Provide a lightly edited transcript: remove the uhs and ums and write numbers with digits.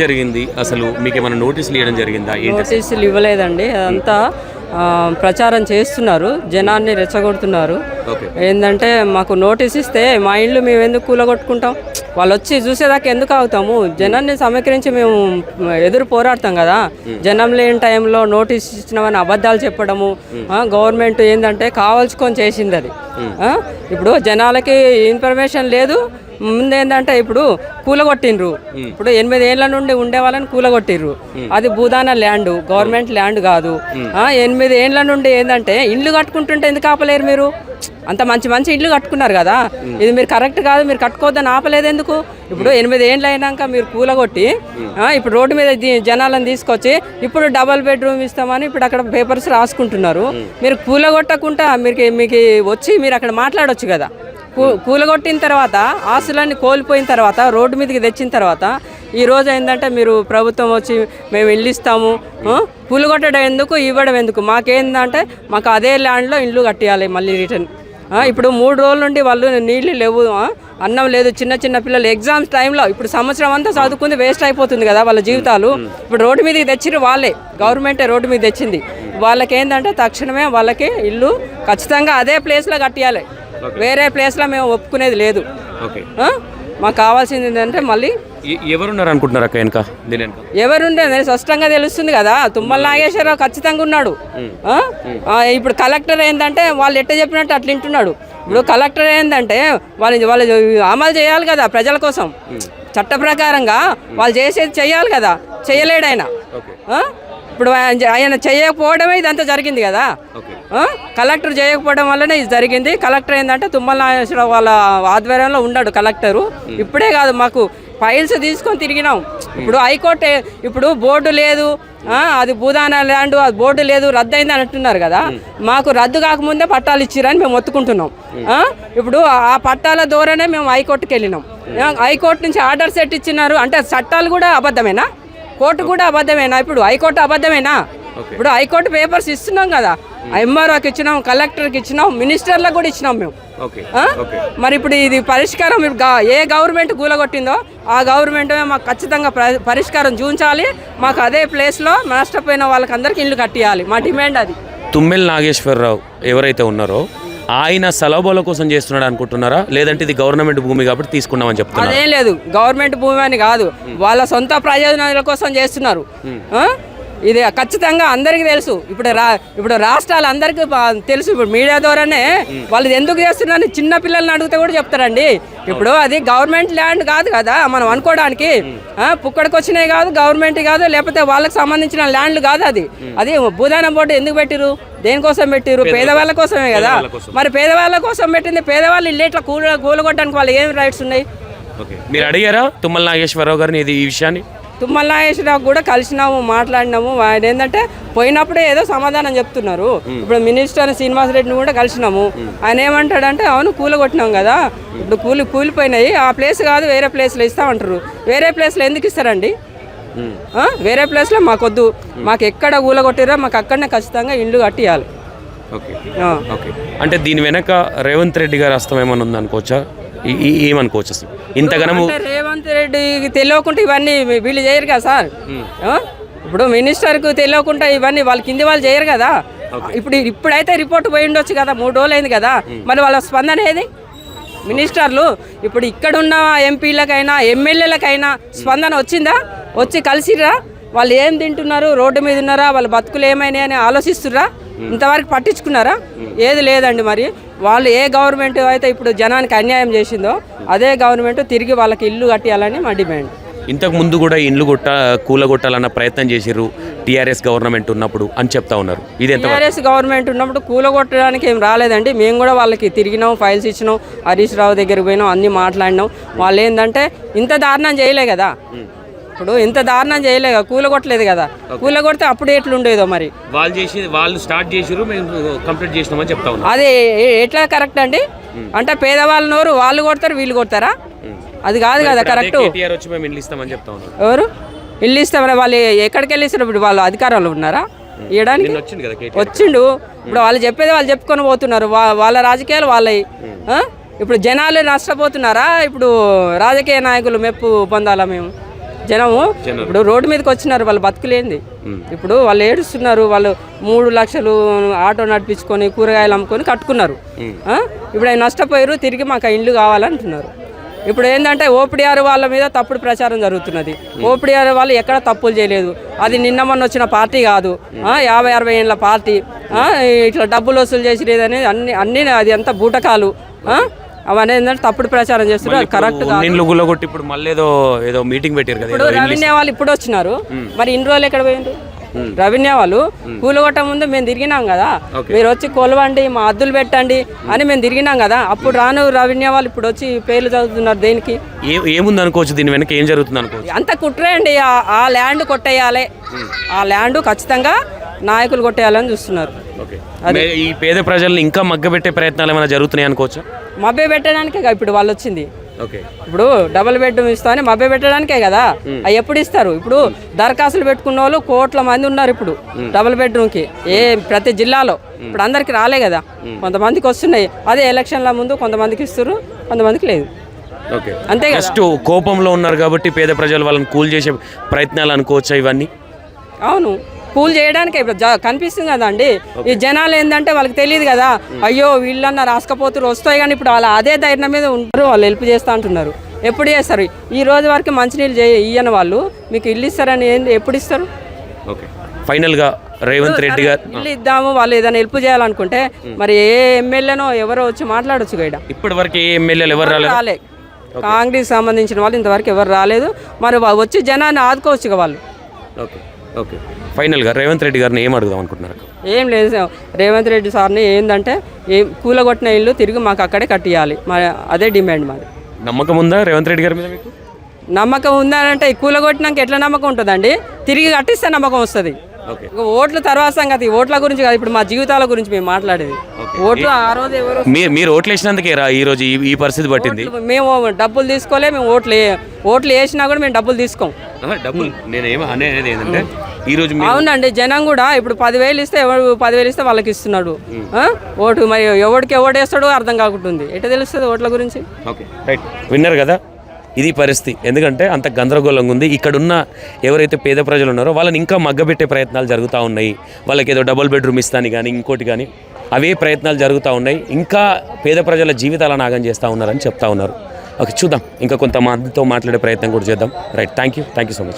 జరిగింది అసలు మీకు ఏమైనా నోటీసులు ఇవ్వడం జరిగిందా? నోటీసులు ఇవ్వలేదండి, అదంతా ప్రచారం చేస్తున్నారు, జనాన్ని రెచ్చగొడుతున్నారు. ఏంటంటే మాకు నోటీస్ ఇస్తే మా ఇల్లు మేము ఎందుకు కూలగొట్టుకుంటాం? వాళ్ళు వచ్చి చూసేదాకా ఎందుకు అవుతాము? జనాన్ని సమీకరించి మేము ఎదురు పోరాడతాం కదా. జనం లేని టైంలో నోటీస్ ఇచ్చినామని అబద్ధాలు చెప్పడము గవర్నమెంట్ ఏంటంటే కావాల్చుకొని చేసింది అది. ఇప్పుడు జనాలకి ఇన్ఫర్మేషన్ లేదు. ముందేంటంటే ఇప్పుడు కూలగొట్టిండ్రు, ఇప్పుడు 8 ఏళ్ల నుండి ఉండే వాళ్ళని కూలగొట్టిర్రు. అది భూదాన ల్యాండ్, గవర్నమెంట్ ల్యాండ్ కాదు. 8 ఏళ్ల నుండి ఏంటంటే ఇల్లు కట్టుకుంటుంటే ఎందుకు ఆపలేరు? మీరు అంత మంచి మంచి ఇల్లు కట్టుకున్నారు కదా, ఇది మీరు కరెక్ట్ కాదు, మీరు కట్టుకోవద్దని ఆపలేదు ఎందుకు? ఇప్పుడు 8 ఏళ్ళు అయినాక మీరు కూలగొట్టి ఇప్పుడు రోడ్డు మీద జనాలను తీసుకొచ్చి ఇప్పుడు డబల్ బెడ్రూమ్ ఇస్తామని ఇప్పుడు అక్కడ పేపర్స్ రాసుకుంటున్నారు. మీరు కూలగొట్టకుండా మీకు వచ్చి మీరు అక్కడ మాట్లాడవచ్చు కదా. కూలగొట్టిన తర్వాత ఆస్తులన్నీ కోల్పోయిన తర్వాత రోడ్డు మీదకి తెచ్చిన తర్వాత ఈరోజు ఏంటంటే మీరు ప్రభుత్వం వచ్చి మేము ఇల్లు ఇస్తాము, కూలగొట్టడం ఎందుకు, ఇవ్వడం ఎందుకు? మాకేందంటే మాకు అదే ల్యాండ్లో ఇల్లు కట్టియాలి మళ్ళీ రిటర్న్. ఇప్పుడు 3 రోజుల నుండి వాళ్ళు నీళ్ళు లేవు, అన్నం లేదు. చిన్న చిన్న పిల్లలు ఎగ్జామ్స్ టైంలో ఇప్పుడు సంవత్సరం అంతా చదువుకుంది వేస్ట్ అయిపోతుంది కదా వాళ్ళ జీవితాలు. ఇప్పుడు రోడ్డు మీదకి తెచ్చిరు వాళ్ళే, గవర్నమెంటే రోడ్డు మీద తెచ్చింది. వాళ్ళకి ఏంటంటే తక్షణమే వాళ్ళకి ఇల్లు ఖచ్చితంగా అదే ప్లేస్లో కట్టియాలి, వేరే ప్లేస్లో మేము ఒప్పుకునేది లేదు. మాకు కావాల్సింది ఏంటంటే మళ్ళీ ఎవరున్నారు అనుకుంటున్నారు అక్క వెనక? ఎవరుంటే స్పష్టంగా తెలుస్తుంది కదా. తుమ్మల నాగేశ్వరరావు ఖచ్చితంగా ఉన్నాడు. ఇప్పుడు కలెక్టర్ ఏంటంటే వాళ్ళు ఎట్ట చెప్పినట్టు అట్లా వింటున్నాడు. ఇప్పుడు కలెక్టర్ ఏంటంటే వాళ్ళు అమలు చేయాలి కదా ప్రజల కోసం, చట్ట ప్రకారంగా వాళ్ళు చేసేది చెయ్యాలి కదా, చెయ్యలేడు ఆయన. ఇప్పుడు ఆయన చేయకపోవడమే ఇదంతా జరిగింది కదా. కలెక్టర్ చేయకపోవడం వల్లనే ఇది జరిగింది. కలెక్టర్ ఏంటంటే తుమ్మల నాగేశ్వరరావు వాళ్ళ ఆధ్వర్యంలో ఉన్నాడు కలెక్టరు. ఇప్పుడే కాదు, మాకు ఫైల్స్ తీసుకొని తిరిగినాం. ఇప్పుడు హైకోర్టు ఇప్పుడు బోర్డు లేదు, అది భూదాన ల్యాండ్, అది బోర్డు లేదు, రద్దు అయింది అని అంటున్నారు కదా. మాకు రద్దు కాకముందే పట్టాలు ఇచ్చిరని మేము మొత్తుకుంటున్నాం. ఇప్పుడు ఆ పట్టాల ద్వారానే మేము హైకోర్టుకి వెళ్ళినాం. హైకోర్టు నుంచి ఆర్డర్ సెట్ ఇచ్చినారు అంటే చట్టాలు కూడా అబద్ధమేనా? కోర్టు కూడా అబద్ధమేనా? ఇప్పుడు హైకోర్టు అబద్ధమేనా? ఇప్పుడు హైకోర్టు పేపర్స్ ఇస్తున్నాం కదా, ఎంఆర్ఓకి ఇచ్చినాం, కలెక్టర్కి ఇచ్చినాం, మినిస్టర్లకు కూడా ఇచ్చినాం మేము. మరి ఇప్పుడు ఇది పరిష్కారం ఏ గవర్నమెంట్ కూలగొట్టిందో ఆ గవర్నమెంట్ మాకు ఖచ్చితంగా పరిష్కారం చూపించాలి. మాకు అదే ప్లేస్లో నష్టపోయిన వాళ్ళకి అందరికి ఇల్లు కట్టియాలి, మా డిమాండ్ అది. తుమ్మల నాగేశ్వరరావు ఎవరైతే ఉన్నారో ఆయన సలభాల కోసం చేస్తున్నాడు అనుకుంటున్నారా, లేదంటే ఇది గవర్నమెంట్ భూమి కాబట్టి తీసుకున్నామని చెప్తున్నారు? అదేం లేదు, గవర్నమెంట్ భూమి అని కాదు, వాళ్ళ సొంత ప్రయోజనాల కోసం చేస్తున్నారు. ఇది ఖచ్చితంగా అందరికీ తెలుసు. ఇప్పుడు రాష్ట్రాలు అందరికీ తెలుసు. ఇప్పుడు మీడియా ద్వారానే వాళ్ళు ఎందుకు చేస్తున్నారని చిన్న పిల్లల్ని అడిగితే కూడా చెప్తారండి. ఇప్పుడు అది గవర్నమెంట్ ల్యాండ్ కాదు కదా మనం అనుకోవడానికి, పుక్కడికి వచ్చినాయి కాదు, గవర్నమెంట్ కాదు, లేకపోతే వాళ్ళకి సంబంధించిన ల్యాండ్లు కాదు. అది భూదానం బోర్డు ఎందుకు పెట్టిరు, దేనికోసం పెట్టిరు? పేదవాళ్ళ కోసమే కదా. మరి పేదవాళ్ళ కోసం పెట్టింది, పేదవాళ్ళు ఇల్లు ఇట్లా కూలగొట్టడానికి వాళ్ళు ఏం రైట్స్ ఉన్నాయి? మీరు అడిగారా తుమ్మల నాగేశ్వరరావు గారిని ఈ విషయాన్ని? తుమ్మల నాగేశ్వరరావు కూడా కలిసినాము, మాట్లాడినాము. ఆయన ఏంటంటే పోయినప్పుడే ఏదో సమాధానం చెప్తున్నారు. ఇప్పుడు మినిస్టర్ శ్రీనివాసరెడ్డిని కూడా కలిసినాము. ఆయన ఏమంటాడంటే అవును కూలగొట్టినాం కదా, ఇప్పుడు కూలిపోయినాయి, ఆ ప్లేస్ కాదు వేరే ప్లేస్లో ఇస్తామంటారు. వేరే ప్లేస్లో ఎందుకు ఇస్తారండి? వేరే ప్లేస్లో మాకొద్దు, మాకు ఎక్కడ కూలగొట్టిరో మాకు అక్కడనే ఖచ్చితంగా ఇల్లు కట్టియాలి. అంటే దీని వెనక రేవంత్ రెడ్డి గారు హస్తం ఏమన్నా ఉందనుకోవచ్చా? ఏమనుకోవచ్చు అసలు ఇంతగానో? రేవంత్ రెడ్డికి తెలియకుండా ఇవన్నీ వీళ్ళు చేయరు కదా సార్. ఇప్పుడు మినిస్టర్కు తెలియకుండా ఇవన్నీ వాళ్ళ కింది వాళ్ళు చేయరు కదా. ఇప్పుడైతే రిపోర్ట్ పోయి ఉండొచ్చు కదా, 3 రోజులు అయింది కదా. మరి వాళ్ళ స్పందన ఏది? మినిస్టర్లు ఇప్పుడు ఇక్కడున్న ఎంపీలకైనా ఎమ్మెల్యేలకైనా స్పందన వచ్చిందా? వచ్చి కలిసిరా? వాళ్ళు ఏం తింటున్నారు, రోడ్డు మీద ఉన్నారా, వాళ్ళ బతుకులు ఏమైనా అని ఆలోచిస్తుర్రా? ఇంతవరకు పట్టించుకున్నారా? ఏది లేదండి. మరి వాళ్ళు ఏ గవర్నమెంట్ అయితే ఇప్పుడు జనానికి అన్యాయం చేసిందో అదే గవర్నమెంట్ తిరిగి వాళ్ళకి ఇల్లు కట్టియాలని మా డిమాండ్. ఇంతకు ముందు కూడా ఇండ్లు కూలగొట్టాలన్న ప్రయత్నం చేసిర్రు టీఆర్ఎస్ గవర్నమెంట్ ఉన్నప్పుడు అని చెప్తా ఉన్నారు. టీఆర్ఎస్ గవర్నమెంట్ ఉన్నప్పుడు కూలగొట్టడానికి ఏం రాలేదండి. మేము కూడా వాళ్ళకి తిరిగినాం, ఫైల్స్ ఇచ్చినాం, హరీష్ రావు దగ్గరికి పోయినాం, అన్నీ మాట్లాడినాం. వాళ్ళు ఏంటంటే ఇంత దారుణం చేయలే కదా, ఇప్పుడు ఇంత దారుణం చేయలే కదా, కూలగొట్టలేదు కదా. కూలగొడితే అప్పుడు ఎట్లుండేదో మరి. వాళ్ళు స్టార్ట్ చేసిరు, మేము కంప్లీట్ చేసినామని చెప్తా ఉన్నాం. అది ఎట్లా కరెక్ట్ అండి? అంటే పేదవాళ్ళ నోరు వాళ్ళు కొడతారు, వీళ్ళు కొడతారా? అది కాదు కదా కరెక్ట్. ఎవరు ఇల్లు ఇస్తామని వాళ్ళు ఎక్కడికి వెళ్ళి ఇస్తారు? ఇప్పుడు వాళ్ళు అధికారంలో ఉన్నారా ఇవ్వడానికి? వచ్చిండు. ఇప్పుడు వాళ్ళు చెప్పేది వాళ్ళు చెప్పుకొని పోతున్నారు, వాళ్ళ రాజకీయాలు వాళ్ళవి. ఇప్పుడు జనాలు నష్టపోతున్నారా? ఇప్పుడు రాజకీయ నాయకులు మెప్పు పొందాలా మేము? జనము ఇప్పుడు రోడ్డు మీదకి వచ్చినారు, వాళ్ళు బతుకులేంది. ఇప్పుడు వాళ్ళు ఏడుస్తున్నారు, వాళ్ళు 3 లక్షలు ఆటో నడిపించుకొని కూరగాయలు అమ్ముకొని కట్టుకున్నారు. ఇప్పుడు ఆయన నష్టపోయారు, తిరిగి మాకు ఇల్లు కావాలంటున్నారు. ఇప్పుడు ఏంటంటే ఓపీడీఆర్ వాళ్ళ మీద తప్పుడు ప్రచారం జరుగుతున్నది. ఓపీడీఆర్ వాళ్ళు ఎక్కడ తప్పులు చేయలేదు, అది నిన్న మొన్న వచ్చిన పార్టీ కాదు, 50-60 ఏళ్ళ పార్టీ. ఇట్లా డబ్బులు వసూలు చేసేది అన్ని అది అంతా బూటకాలు. అవన్నీ ఏంటంటే తప్పుడు ప్రచారం చేస్తున్నారు, అది కరెక్ట్ కాదు. ఇప్పుడు మళ్ళీ ఏదో మీటింగ్ పెట్టారు కదా. ఇప్పుడు రెవెన్యూ వాళ్ళు ఇప్పుడు వచ్చినారు, మరి ఇన్ని రోజులు ఎక్కడ పోయిండ్రు? రెవెన్యూ వాళ్ళు కూలగొట్ట ముందు మేము తిరిగినాం కదా, మీరు వచ్చి కొలవండి, మా అద్దులు పెట్టండి అని మేము తిరిగినాం కదా. అప్పుడు రాను రెవెన్యూ వాళ్ళు ఇప్పుడు వచ్చి పేర్లు చదువుతున్నారు. దేనికి? ఏముంది అనుకోవచ్చు, దీని వెనక ఏం జరుగుతుంది అనుకోవచ్చు. అంత కుట్రే అండి. ఆ ల్యాండ్ కొట్టేయాలి, ఆ ల్యాండ్ ఖచ్చితంగా నాయకులు కొట్టేయాలని చూస్తున్నారు. ఈ పేద ప్రజల్ని ఇంకా మగ్గబెట్టే ప్రయత్నాలు ఏమైనా జరుగుతున్నాయి అనుకోవచ్చు. మభ్య పెట్టడానికే ఇప్పుడు వాళ్ళు వచ్చింది. ఇప్పుడు డబుల్ బెడ్రూమ్ ఇస్తా అని మభ్య పెట్టడానికే కదా. అవి ఎప్పుడు ఇస్తారు? ఇప్పుడు దరఖాస్తులు పెట్టుకున్న వాళ్ళు కోట్ల మంది ఉన్నారు ఇప్పుడు డబుల్ బెడ్రూమ్కి, ప్రతి జిల్లాలో. ఇప్పుడు అందరికి రాలే కదా, కొంతమందికి వస్తున్నాయి. అదే ఎలక్షన్ల ముందు కొంతమందికి ఇస్తారు, కొంతమందికి లేదు. అంతే కదా. జస్ట్ కోపంలో ఉన్నారు కాబట్టి పేద ప్రజలు వాళ్ళని కూల్ చేసే ప్రయత్నాలు అనుకోవచ్చా ఇవన్నీ? అవును, కూల్ చేయడానికి కనిపిస్తుంది కదా అండి. ఈ జనాలు ఏంటంటే వాళ్ళకి తెలియదు కదా, అయ్యో వీళ్ళన్నా రాసుకపోతున్నారు వస్తాయి, కానీ ఇప్పుడు వాళ్ళు అదే ధైర్యం మీద ఉంటారు, వాళ్ళు హెల్ప్ చేస్తూ అంటున్నారు. ఎప్పుడు చేస్తారు? ఈ రోజు వరకు మంచినీళ్ళు ఇయ్యని వాళ్ళు మీకు ఇల్లు ఇస్తారని ఎప్పుడు ఇస్తారు? ఫైనల్గా రేవంత్ రెడ్డి గారు ఇల్లు ఇద్దాము, వాళ్ళు ఏదైనా హెల్ప్ చేయాలనుకుంటే మరి ఏ ఎమ్మెల్యేనో ఎవరో వచ్చి మాట్లాడొచ్చు కదా. ఇప్పటి వరకు ఏ ఎమ్మెల్యేలు ఎవరు రాలే, కాంగ్రెస్ సంబంధించిన వాళ్ళు ఇంతవరకు ఎవరు రాలేదు. మరి వచ్చి జనాన్ని ఆదుకోవచ్చు వాళ్ళు. ఓకే ఫైనల్గా రేవంత్ రెడ్డి గారిని ఏం అడుగుదాం అనుకుంటున్నారు? ఏం లేదు, రేవంత్ రెడ్డి సార్ని ఏంటంటే కూలగొట్టిన ఇల్లు తిరిగి మాకు అక్కడే కట్టియాలి, మరి అదే డిమాండ్ మాది. నమ్మకం ఉందా రేవంత్ రెడ్డి గారి మీద మీకు? నమ్మకం ఉందంటే కూలగొట్టినాక ఎట్లా నమ్మకం ఉంటుందండి? తిరిగి కట్టిస్తే నమ్మకం వస్తుంది. ఓట్ల తర్వాత సంగతి, ఓట్ల గురించి కాదు, ఇప్పుడు మా జీవితాల గురించి మేము మాట్లాడేది. ఓట్లు ఆ రోజు ఎవరు మీరు ఓట్లు వేసినందుకే ఈ రోజు ఈ పరిస్థితి పట్టింది. మేము డబ్బులు తీసుకోలే, మేము ఓట్లు వేసినా కూడా మేము డబ్బులు తీసుకోం. డబ్బులు నేనేమో అనేది ఏంటంటే ఈరోజు అవునండి, జనం కూడా ఇప్పుడు 10,000 ఇస్తే ఎవరు 10,000 ఇస్తే వాళ్ళకి ఇస్తున్నాడు ఓటు. మరి ఎవరికి ఎవడు వేస్తాడో అర్థం కాకుంటుంది, ఎట్లా తెలుస్తుంది ఓట్ల గురించి? విన్నారు కదా, ఇది పరిస్థితి. ఎందుకంటే అంత గందరగోళంగా ఉంది. ఇక్కడున్న ఎవరైతే పేద ప్రజలు ఉన్నారో వాళ్ళని ఇంకా మగ్గబెట్టే ప్రయత్నాలు జరుగుతూ ఉన్నాయి. వాళ్ళకి ఏదో డబుల్ బెడ్రూమ్ ఇస్తాను కానీ ఇంకోటి కానీ అవే ప్రయత్నాలు జరుగుతూ ఉన్నాయి. ఇంకా పేద ప్రజల జీవితాలను ఆగం చేస్తూ ఉన్నారని చెప్తా ఉన్నారు. ఓకే, చూద్దాం, ఇంకా కొంతమందితో మాట్లాడే ప్రయత్నం కూడా చేద్దాం. Right, thank you so much.